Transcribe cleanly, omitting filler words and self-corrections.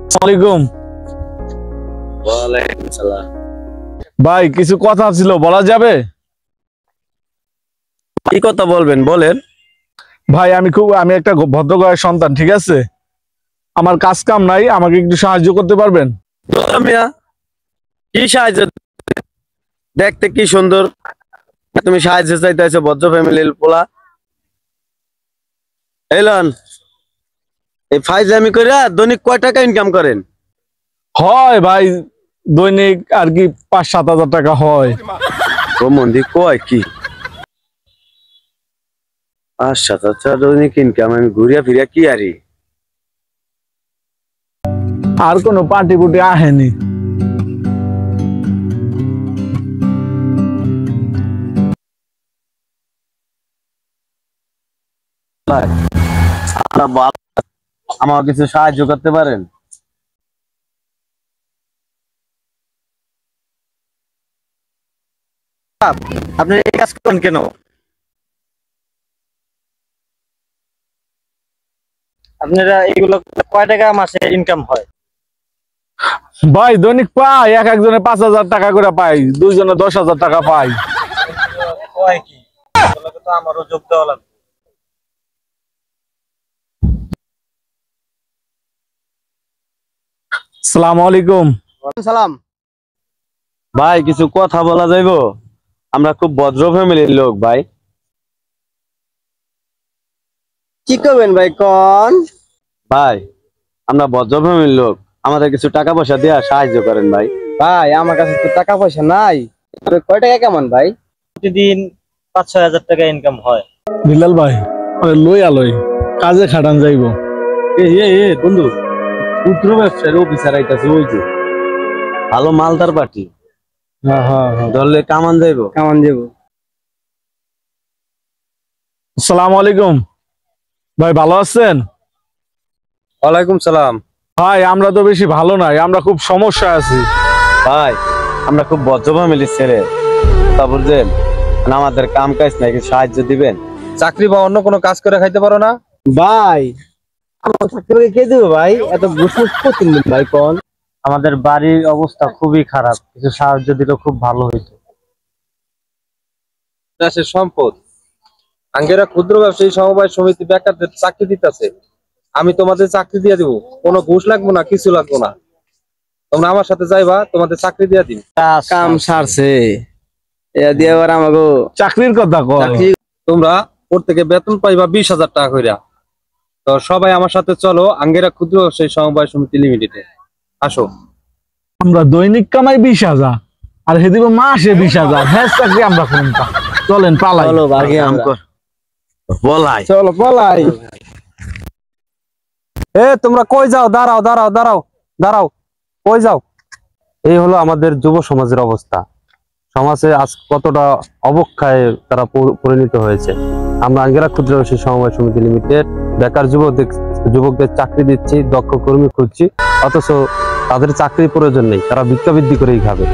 আসসালামাইকুম। ওয়ালাইকুম সালাম। ভাই কিছু কথা ছিল, বলা যাবে? কি কথা বলবেন বলেন। ভাই আমি একটা ভদ্র ঘরের সন্তান, ঠিক আছে? আমার কাজ কাম নাই, আমাকে একটু সাহায্য করতে পারবেন? মিয়া, কি সাহায্য? দেখতে কি সুন্দর, তুমি সাহায্য চাইতেছো? ভদ্র ফ্যামিলির পোলা এলন, এই ফাইজলামি করে দৈনিক কয় টাকা ইনকাম করেন? হয় ভাই, দৈনিক আর কি 5-7 হাজার টাকা হয়। ও মন্দির কয় কি 5-7 হাজার দৈনিক ইনকাম? আমি ঘুরিয়া ফিরিয়া কি আরি? আর কোনো পার্টি পুটি আহেনি। আমার কিছু সাহায্য করতে পারেন? আপনি এই কাজ করেন কেন? আপনারা এইগুলো কয় টাকা মাসে ইনকাম হয়? ভাই দৈনিক পাই, এক একজনে 5,000 টাকা করে পাই, দুইজনে 10,000 টাকা পাই। কয় কি এগুলোকে তো আমারও যোগ দেওয়া লাগবে। আসসালামু আলাইকুম। সালাম। ভাই কিছু কথা বলা যাইবো? আমরা খুব ভদ্র ফ্যামিলির লোক ভাই। কি করবেন ভাই কোন? ভাই আমরা ভদ্র ফ্যামিলির লোক, আমাদের কিছু টাকা পয়সা দিয়ে সাহায্য করেন ভাই। ভাই আমার কাছে তো টাকা পয়সা নাই। তবে কয় টাকা কেমন ভাই? প্রতিদিন 5-6 হাজার টাকা ইনকাম হয়। বিলাল ভাই, লই আলোই কাজে খাটান যাইবো। বন্ধু, ক্ষুদ্র ব্যবসার অফিসার আইতাছে, ওই যে ভালো মালদার পার্টি, হ্যাঁ হ্যাঁ হ্যাঁ, ধরলে কামান যাইবো। কেমন যাবো? আসসালামু আলাইকুম। ভাই ভালো আছেন? ওয়ালাইকুম সালাম। ভাই আমরা তো বেশি ভালো নাই, আমরা খুব সমস্যা আছি। ভাই আমরা খুব ভদ্র ফ্যামিলির ছেলে, তা বুঝলেন, আমাদের কাম কাজ নাই, কিছু সাহায্য দিবেন? চাকরি বা অন্য কোনো কাজ করে খাইতে পারো না? ভাই আমার চাকরি কে দেবো ভাই? এত বুঝবুঝ করতেন ভাই কোন? আমাদের বাড়ির অবস্থা খুবই খারাপ, কিছু সাহায্য দিলে খুব ভালো হইতো। দেশের সম্পদ আঙ্গেরা ক্ষুদ্র ব্যবসায়ী সমবায় সমিতি বেকারদের চাকরি দিতেছে। আমি তোমাদের চাকরি দিয়ে দিব, কোনো ঘুষ লাগবো না, কিছু লাগবো না। তোমরা আমার সাথে যাইবা, তোমাদের চাকরি দিয়ে দিন। কাম সারছে এ দিয়ে আবার আমাকে চাকরির কথা কয়। তোমরা প্রত্যেকে বেতন পাইবা 20,000 টাকা কইরা। তো সবাই আমার সাথে চলো আঙ্গেরা ক্ষুদ্র ব্যবসায়ী সমবায় সমিতি লিমিটেডে। আসো। আমরা দৈনিক কামাই 20,000, আর হে দিব মাসে 20,000। হ্যাঁ চাকরি আমরা কোনটা? চলেন পালাই। চলো ভাগে আমরা। বলাই চলো পলাই। তোমরা কই যাও? দাঁড়াও দাঁড়াও দাঁড়াও দাঁড়াও, কই যাও? এই হলো আমাদের যুব সমাজের অবস্থা। সমাজে আজ কতটা অবক্ষয় তারা পরিণত হয়েছে। আমরা আঙ্গেরা ক্ষুদ্র ব্যবসায়ী সমবায় সমিতি লিমিটেড বেকার যুবকদের চাকরি দিচ্ছি, দক্ষ কর্মী খুঁজছি, অথচ তাদের চাকরির প্রয়োজন নেই, তারা ভিক্ষাবৃত্তি করেই খাবে।